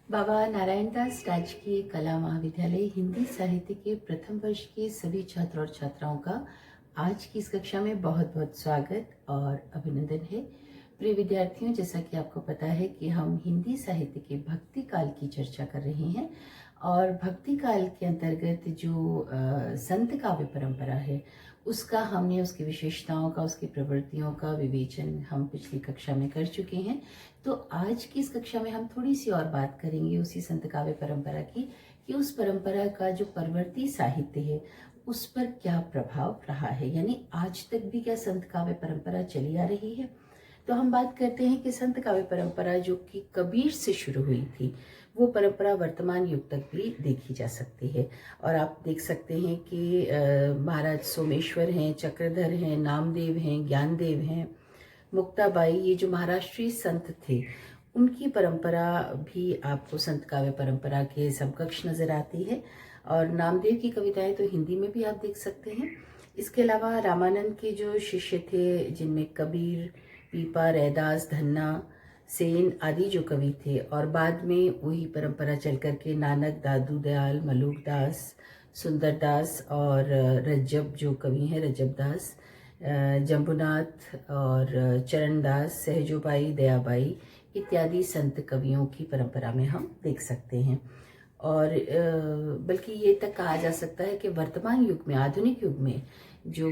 बाबा नारायणदास राजकीय कला महाविद्यालय हिंदी साहित्य के प्रथम वर्ष के सभी छात्र और छात्राओं का आज की इस कक्षा में बहुत बहुत स्वागत और अभिनंदन है। प्रिय विद्यार्थियों, जैसा कि आपको पता है कि हम हिंदी साहित्य के भक्ति काल की चर्चा कर रहे हैं और भक्ति काल के अंतर्गत जो संत काव्य परंपरा है उसका हमने उसकी विशेषताओं का, उसकी प्रवृत्तियों का विवेचन हम पिछली कक्षा में कर चुके हैं। तो आज की इस कक्षा में हम थोड़ी सी और बात करेंगे उसी संत काव्य परंपरा की कि उस परंपरा का जो परवर्ती साहित्य है उस पर क्या प्रभाव रहा है, यानी आज तक भी क्या संत काव्य परंपरा चली आ रही है। तो हम बात करते हैं कि संत काव्य परंपरा जो कि कबीर से शुरू हुई थी वो परंपरा वर्तमान युग तक भी देखी जा सकती है। और आप देख सकते हैं कि महाराज सोमेश्वर हैं, चक्रधर हैं, नामदेव हैं, ज्ञानदेव हैं, मुक्ताबाई, ये जो महाराष्ट्रीय संत थे उनकी परंपरा भी आपको संत काव्य परंपरा के समकक्ष नजर आती है। और नामदेव की कविताएं तो हिंदी में भी आप देख सकते हैं। इसके अलावा रामानंद के जो शिष्य थे जिनमें कबीर, पीपा, रैदास, धन्ना, सेन आदि जो कवि थे, और बाद में वही परंपरा चल करके नानक, दादू दयाल, मलूकदास, सुंदरदास और रज्जब जो कवि हैं, रज्जब दास, जम्बूनाथ और चरणदास, सहजोबाई, दयाबाई इत्यादि संत कवियों की परंपरा में हम देख सकते हैं। और बल्कि ये तक कहा जा सकता है कि वर्तमान युग में, आधुनिक युग में जो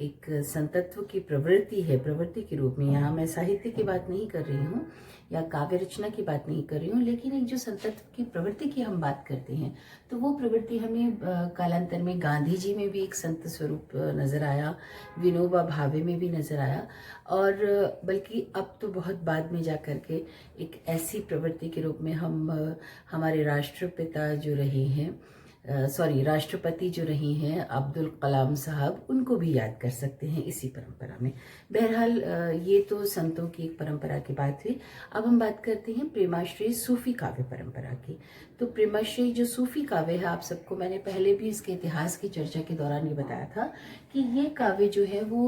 एक संतत्व की प्रवृत्ति है, प्रवृत्ति के रूप में, यहाँ मैं साहित्य की बात नहीं कर रही हूँ या काव्य रचना की बात नहीं कर रही हूँ, लेकिन एक जो संतत्व की प्रवृत्ति की हम बात करते हैं तो वो प्रवृत्ति हमें कालांतर में गांधी जी में भी एक संत स्वरूप नजर आया, विनोबा भावे में भी नजर आया, और बल्कि अब तो बहुत बाद में जा कर के एक ऐसी प्रवृत्ति के रूप में हम हमारे राष्ट्रपिता जो रहे हैं, राष्ट्रपति जो रही हैं अब्दुल कलाम साहब, उनको भी याद कर सकते हैं इसी परंपरा में। बहरहाल ये तो संतों की एक परंपरा की बात हुई। अब हम बात करते हैं प्रेमाश्रयी सूफी काव्य परंपरा की। तो प्रेमाश्रयी जो सूफी काव्य है, आप सबको मैंने पहले भी इसके इतिहास की चर्चा के दौरान ये बताया था कि ये काव्य जो है वो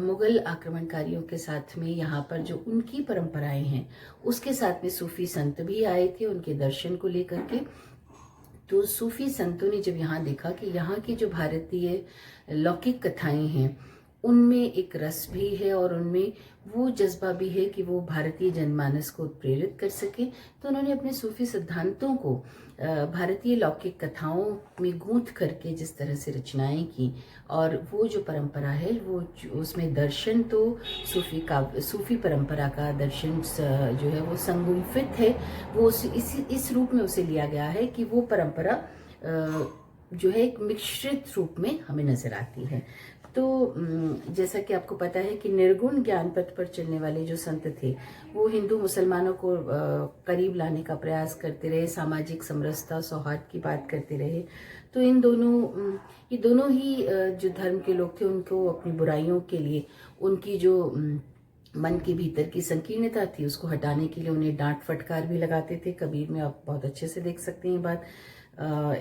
मुगल आक्रमणकारियों के साथ में यहाँ पर जो उनकी परंपराएं हैं उसके साथ में सूफी संत भी आए थे उनके दर्शन को लेकर के। तो सूफी संतों ने जब यहाँ देखा कि यहाँ की जो भारतीय लौकिक कथाएं हैं उनमें एक रस भी है और उनमें वो जज्बा भी है कि वो भारतीय जनमानस को प्रेरित कर सके, तो उन्होंने अपने सूफी सिद्धांतों को भारतीय लौकिक कथाओं में गूंथ करके जिस तरह से रचनाएं की, और वो जो परंपरा है वो उसमें दर्शन तो सूफी परंपरा का दर्शन जो है वो संगुम्फित है, वो इस रूप में उसे लिया गया है कि वो परंपरा जो है एक मिश्रित रूप में हमें नजर आती है। तो जैसा कि आपको पता है कि निर्गुण ज्ञान पथ पर चलने वाले जो संत थे वो हिंदू मुसलमानों को करीब लाने का प्रयास करते रहे, सामाजिक समरसता, सौहार्द की बात करते रहे। तो ये दोनों ही जो धर्म के लोग थे उनको अपनी बुराइयों के लिए, उनकी जो मन के भीतर की संकीर्णता थी उसको हटाने के लिए उन्हें डांट फटकार भी लगाते थे। कबीर में आप बहुत अच्छे से देख सकते हैं बात।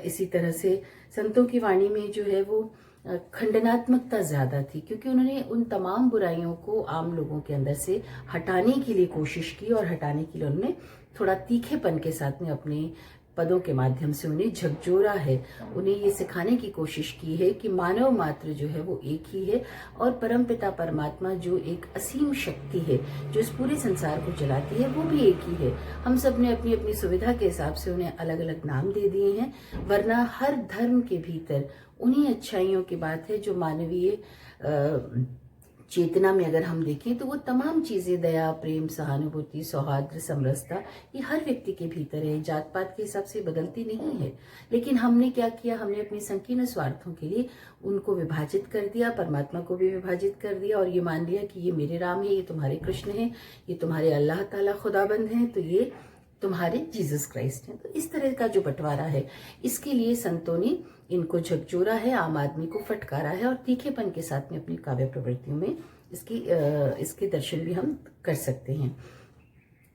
इसी तरह से संतों की वाणी में जो है वो खंडनात्मकता ज्यादा थी, क्योंकि उन्होंने उन तमाम बुराइयों को आम लोगों के अंदर से हटाने के लिए कोशिश की, और हटाने के लिए उन्होंने थोड़ा तीखेपन के साथ में अपने पदों के माध्यम से उन्हें झकझोरा है, उन्हें ये सिखाने की कोशिश की है कि मानव मात्र जो है वो एक ही है और परमपिता परमात्मा जो एक असीम शक्ति है जो इस पूरे संसार को चलाती है वो भी एक ही है। हम सब ने अपनी अपनी सुविधा के हिसाब से उन्हें अलग अलग नाम दे दिए हैं, वरना हर धर्म के भीतर उन्हीं अच्छाइयों की बात है जो मानवीय चेतना में अगर हम देखें तो वो तमाम चीजें, दया, प्रेम, सहानुभूति, सौहार्द, समरसता, ये हर व्यक्ति के भीतर है, जात पात के हिसाब से बदलती नहीं है। लेकिन हमने क्या किया, हमने अपने संकीर्ण स्वार्थों के लिए उनको विभाजित कर दिया, परमात्मा को भी विभाजित कर दिया, और ये मान लिया कि ये मेरे राम है, ये तुम्हारे कृष्ण है, ये तुम्हारे अल्लाह ताला खुदाबंद हैं, तो ये तुम्हारे जीसस क्राइस्ट हैं। तो इस तरह का जो बंटवारा है, इसके लिए संतों ने इनको झकझोरा है, आम आदमी को फटकारा है, और तीखेपन के साथ में अपनी काव्य प्रवृत्तियों में इसके दर्शन भी हम कर सकते हैं।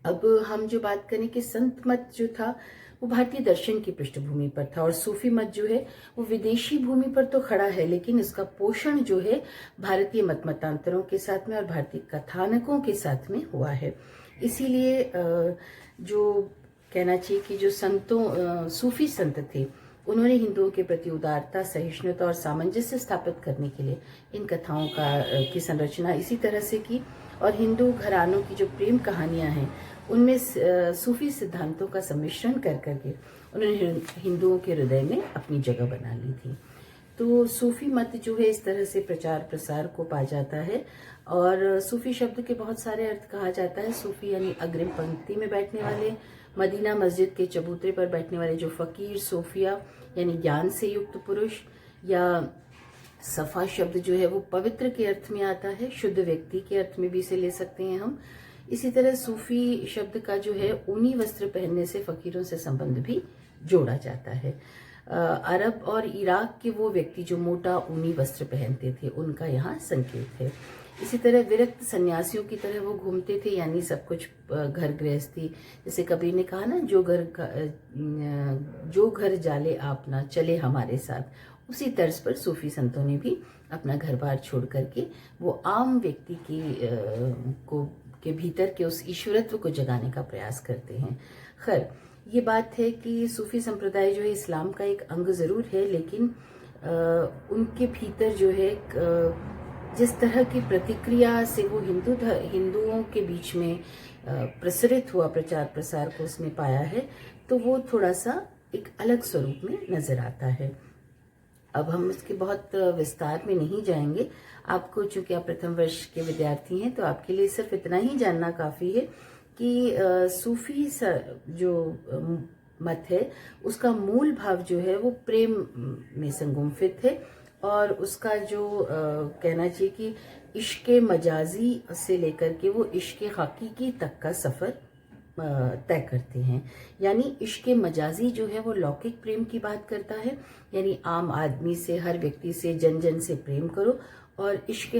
अब हम जो बात करें कि संत मत जो था वो भारतीय दर्शन की पृष्ठभूमि पर था, और सूफी मत जो है वो विदेशी भूमि पर तो खड़ा है, लेकिन इसका पोषण जो है भारतीय मतांतरों के साथ में और भारतीय कथानकों के साथ में हुआ है। इसीलिए जो कहना चाहिए कि जो सूफी संत थे, उन्होंने हिंदुओं के प्रति उदारता, सहिष्णुता और सामंजस्य स्थापित करने के लिए इन कथाओं की संरचना इसी तरह से की। और हिंदू घरानों की जो प्रेम कहानियां हैं, उनमें सूफी सिद्धांतों का सम्मिश्रण कर करके उन्होंने हिंदुओं के हृदय में अपनी जगह बना ली थी। तो सूफी मत जो है इस तरह से प्रचार प्रसार को पा जाता है। और सूफी शब्द के बहुत सारे अर्थ कहा जाता है। सूफी यानी अग्रिम पंक्ति में बैठने वाले, मदीना मस्जिद के चबूतरे पर बैठने वाले जो फकीर, सोफिया यानी ज्ञान से युक्त पुरुष, या सफा शब्द जो है वो पवित्र के अर्थ में आता है, शुद्ध व्यक्ति के अर्थ में भी इसे ले सकते हैं हम। इसी तरह सूफी शब्द का जो है ऊनी वस्त्र पहनने से फकीरों से संबंध भी जोड़ा जाता है। अरब और इराक के वो व्यक्ति जो मोटा ऊनी वस्त्र पहनते थे, उनका यहाँ संकेत है। इसी तरह विरक्त सन्यासियों की तरह वो घूमते थे, यानी सब कुछ घर गृहस्थी, जैसे कबीर ने कहा ना, जो घर जाले आप ना चले हमारे साथ, उसी तर्ज पर सूफी संतों ने भी अपना घर बार छोड़ करके वो आम व्यक्ति के भीतर के उस ईश्वरत्व को जगाने का प्रयास करते हैं। खैर, ये बात है कि सूफी संप्रदाय जो है इस्लाम का एक अंग जरूर है, लेकिन उनके भीतर जो है जिस तरह की प्रतिक्रिया से वो हिंदुओं के बीच में प्रसरित हुआ, प्रचार प्रसार को उसने पाया है, तो वो थोड़ा सा एक अलग स्वरूप में नजर आता है। अब हम इसके बहुत विस्तार में नहीं जाएंगे। आपको, चूंकि आप प्रथम वर्ष के विद्यार्थी हैं, तो आपके लिए सिर्फ इतना ही जानना काफी है कि सूफी जो मत है, उसका मूल भाव जो है वो प्रेम में संगुम्फित है। और उसका जो कहना चाहिए कि इश्क मजाजी से लेकर के वो इश्क हकीकी तक का सफर तय करते हैं। यानी इश्क मजाजी जो है वो लौकिक प्रेम की बात करता है, यानी आम आदमी से, हर व्यक्ति से, जन जन से प्रेम करो। और इश्क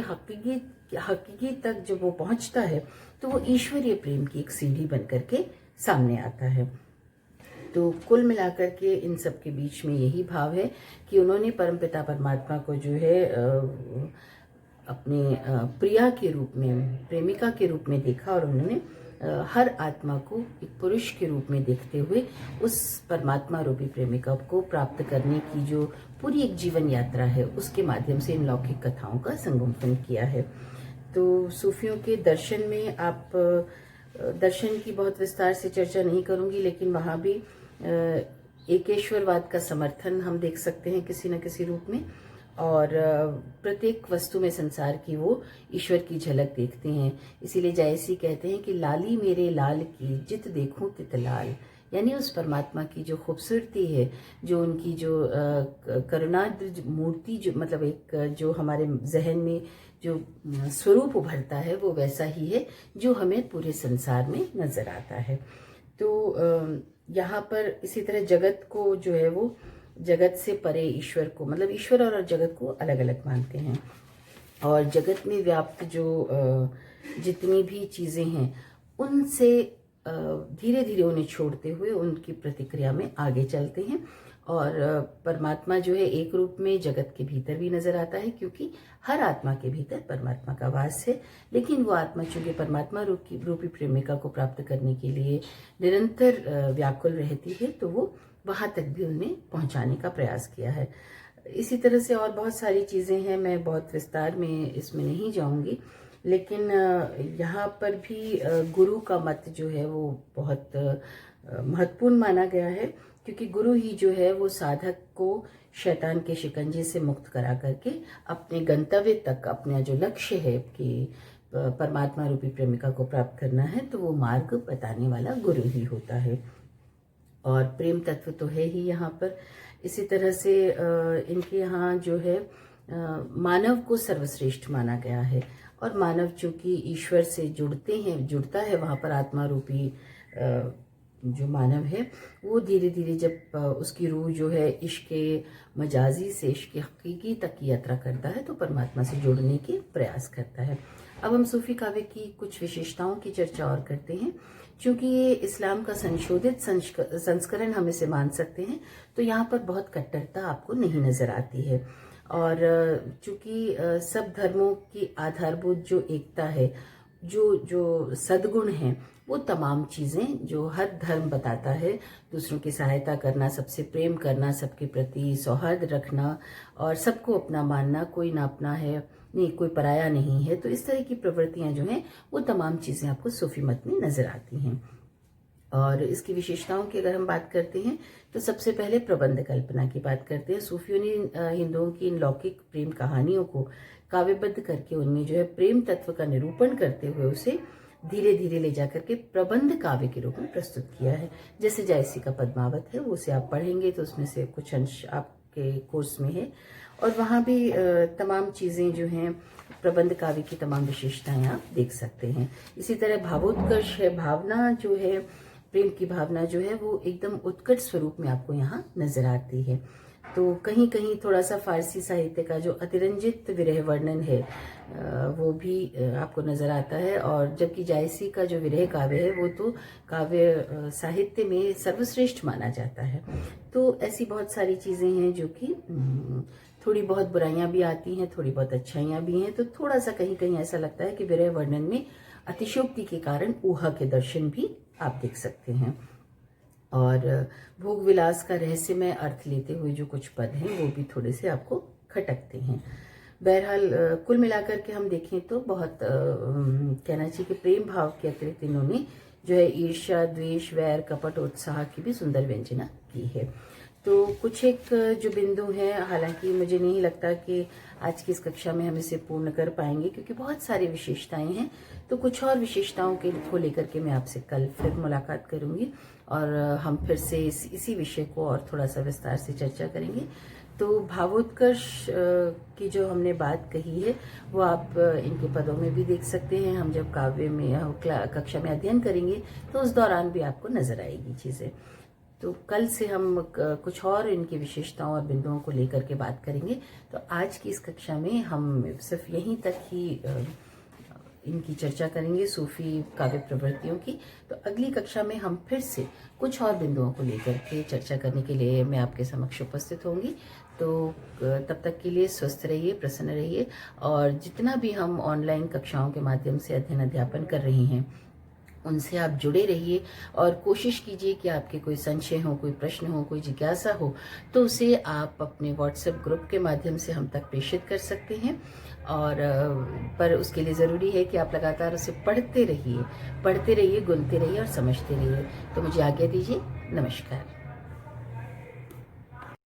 हकीकी तक जब वो पहुंचता है, तो वो ईश्वरीय प्रेम की एक सीढ़ी बन करके सामने आता है। तो कुल मिलाकर के इन सब के बीच में यही भाव है कि उन्होंने परमपिता परमात्मा को जो है अपने प्रिया के रूप में, प्रेमिका के रूप में देखा, और उन्होंने हर आत्मा को एक पुरुष के रूप में देखते हुए उस परमात्मा रूपी प्रेमिका को प्राप्त करने की जो पूरी एक जीवन यात्रा है, उसके माध्यम से इन लौकिक कथाओं का संगोपन किया है। तो सूफियों के दर्शन में, आप दर्शन की बहुत विस्तार से चर्चा नहीं करूंगी, लेकिन वहां भी एकेश्वरवाद का समर्थन हम देख सकते हैं किसी न किसी रूप में। और प्रत्येक वस्तु में संसार की वो ईश्वर की झलक देखते हैं। इसीलिए जायसी कहते हैं कि लाली मेरे लाल की जित देखूं तित लाल, यानी उस परमात्मा की जो खूबसूरती है, जो उनकी जो करुणाद्र मूर्ति, जो मतलब एक जो हमारे जहन में जो स्वरूप उभरता है, वो वैसा ही है जो हमें पूरे संसार में नजर आता है। तो यहाँ पर इसी तरह जगत को जो है वो जगत से परे ईश्वर को, मतलब ईश्वर और जगत को अलग अलग मानते हैं। और जगत में व्याप्त जो जितनी भी चीजें हैं, उनसे धीरे धीरे उन्हें छोड़ते हुए उनकी प्रतिक्रिया में आगे चलते हैं। और परमात्मा जो है एक रूप में जगत के भीतर भी नजर आता है, क्योंकि हर आत्मा के भीतर परमात्मा का वास है। लेकिन वो आत्मा चूंकि परमात्मा रूपी प्रेमिका को प्राप्त करने के लिए निरंतर व्याकुल रहती है, तो वो वहां तक भी उन्हें पहुंचाने का प्रयास किया है। इसी तरह से और बहुत सारी चीजें हैं, मैं बहुत विस्तार में इसमें नहीं जाऊंगी। लेकिन यहाँ पर भी गुरु का मत जो है वो बहुत महत्वपूर्ण माना गया है, क्योंकि गुरु ही जो है वो साधक को शैतान के शिकंजे से मुक्त करा करके अपने गंतव्य तक, अपना जो लक्ष्य है कि परमात्मा रूपी प्रेमिका को प्राप्त करना है, तो वो मार्ग बताने वाला गुरु ही होता है। और प्रेम तत्व तो है ही यहाँ पर। इसी तरह से इनके यहाँ जो है मानव को सर्वश्रेष्ठ माना गया है। और मानव चूंकि ईश्वर से जुड़ता है, वहाँ पर आत्मा रूपी जो मानव है वो धीरे धीरे जब उसकी रूह जो है इश्क मजाजी से इश्क हकीकी तक की यात्रा करता है, तो परमात्मा से जुड़ने के प्रयास करता है। अब हम सूफी काव्य की कुछ विशेषताओं की चर्चा और करते हैं। चूंकि ये इस्लाम का संशोधित संस्करण हम इसे मान सकते हैं, तो यहाँ पर बहुत कट्टरता आपको नहीं नजर आती है। और चूंकि सब धर्मों की आधारभूत जो एकता है, जो जो सद्गुण हैं, वो तमाम चीज़ें जो हर धर्म बताता है, दूसरों की सहायता करना, सबसे प्रेम करना, सबके प्रति सौहार्द रखना और सबको अपना मानना, कोई ना अपना है, नहीं कोई पराया नहीं है, तो इस तरह की प्रवृत्तियां जो हैं वो तमाम चीज़ें आपको सूफी मत में नजर आती हैं। और इसकी विशेषताओं की अगर हम बात करते हैं तो सबसे पहले प्रबंध कल्पना की बात करते हैं। सूफियों ने हिंदुओं की इन लौकिक प्रेम कहानियों को काव्यबद्ध करके उनमें जो है प्रेम तत्व का निरूपण करते हुए उसे धीरे धीरे ले जाकर के प्रबंध काव्य के रूप में प्रस्तुत किया है। जैसे जायसी का पद्मावत है, वो उसे आप पढ़ेंगे तो उसमें से कुछ अंश आपके कोर्स में है, और वहाँ भी तमाम चीज़ें जो हैं प्रबंध काव्य की तमाम विशेषताएं आप देख सकते हैं। इसी तरह भावोत्कर्ष है, भावना जो है, प्रेम की भावना जो है वो एकदम उत्कट स्वरूप में आपको यहाँ नजर आती है। तो कहीं कहीं थोड़ा सा फारसी साहित्य का जो अतिरंजित विरह वर्णन है वो भी आपको नजर आता है, और जबकि जायसी का जो विरह काव्य है वो तो काव्य साहित्य में सर्वश्रेष्ठ माना जाता है। तो ऐसी बहुत सारी चीजें हैं जो कि थोड़ी बहुत बुराइयां भी आती हैं, थोड़ी बहुत अच्छाइयां भी हैं, तो थोड़ा सा कहीं कहीं ऐसा लगता है कि विरह वर्णन में अतिशयोक्ति के कारण ऊहा के दर्शन भी आप देख सकते हैं। और भोग विलास का रहस्यमय अर्थ लेते हुए जो कुछ पद हैं वो भी थोड़े से आपको खटकते हैं। बहरहाल कुल मिलाकर के हम देखें तो बहुत कहना चाहिए कि प्रेम भाव के अतिरिक्त इन्होंने जो है ईर्ष्या, द्वेष, वैर, कपट, उत्साह की भी सुंदर व्यंजना की है। तो कुछ एक जो बिंदु हैं, हालांकि मुझे नहीं लगता कि आज की इस कक्षा में हम इसे पूर्ण कर पाएंगे क्योंकि बहुत सारी विशेषताएं हैं, तो कुछ और विशेषताओं को लेकर के मैं आपसे कल फिर मुलाकात करूंगी और हम फिर से इसी विषय को और थोड़ा सा विस्तार से चर्चा करेंगे। तो भावोत्कर्ष की जो हमने बात कही है वो आप इनके पदों में भी देख सकते हैं। हम जब काव्य में कक्षा में अध्ययन करेंगे तो उस दौरान भी आपको नजर आएगी चीजें। तो कल से हम कुछ और इनकी विशेषताओं और बिंदुओं को लेकर के बात करेंगे। तो आज की इस कक्षा में हम सिर्फ यहीं तक ही इनकी चर्चा करेंगे, सूफी काव्य प्रवृत्तियों की। तो अगली कक्षा में हम फिर से कुछ और बिंदुओं को लेकर के चर्चा करने के लिए मैं आपके समक्ष उपस्थित होंगी। तो तब तक के लिए स्वस्थ रहिए, प्रसन्न रहिए, और जितना भी हम ऑनलाइन कक्षाओं के माध्यम से अध्ययन अध्यापन कर रहे हैं उनसे आप जुड़े रहिए और कोशिश कीजिए कि आपके कोई संशय हो, कोई प्रश्न हो, कोई जिज्ञासा हो तो उसे आप अपने व्हाट्सएप ग्रुप के माध्यम से हम तक प्रेषित कर सकते हैं। और पर उसके लिए ज़रूरी है कि आप लगातार उसे पढ़ते रहिए, गुनते रहिए और समझते रहिए। तो मुझे आज्ञा दीजिए, नमस्कार।